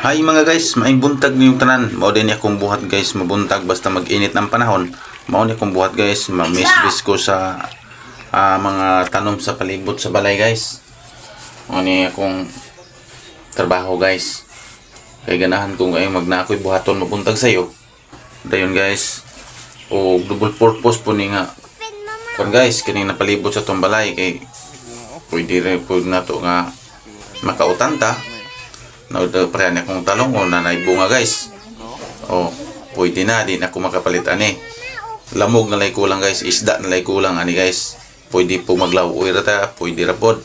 Hi mga guys, maing buntag niyong tanan. Mao din akong buhat guys, mabuntag basta mag-init ng panahon. Mao ni akong buhat guys, ma-miss ko sa mga tanom sa palibot sa balay guys. Mao ni akong trabaho guys. Kay ganahan kong ay magnakoy buhaton mabuntag sayo. Dayon guys. O double purpose po ni nga. Kon guys, kini napalibot sa tong balay kay pwede rin po na to nga makautanta. Naudaprayan akong talong o nanay bunga guys. O pwede na din ako makapalit ani. Lamog na lay kulang guys, isda na lay kulang ani guys. Pwede po maglawoy rata, pwede ra pod.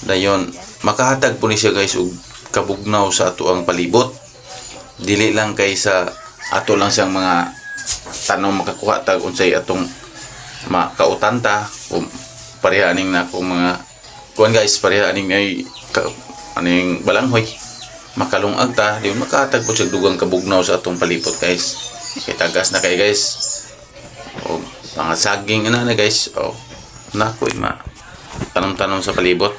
Dayon makahatag po ni siya guys og kabugnaw sa ato ang palibot. Dili lang kay sa ato lang siyang mga tanong makakuha tag unsay atong makautanta o pareha aning na akong mga kuan guys, pareha aning ay aning balanghoy makalungag ta, di makahatag po siya dugang kabugnaw sa atong palibot guys. Kay tagas na kay guys. O mga saging na guys. O nakoy tanom-tanom sa palibot.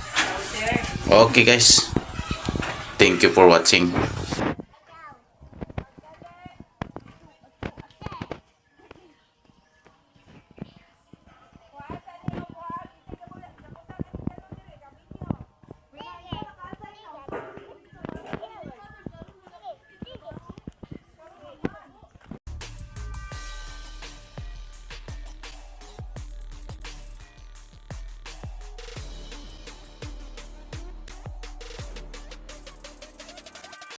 Okay guys. Thank you for watching.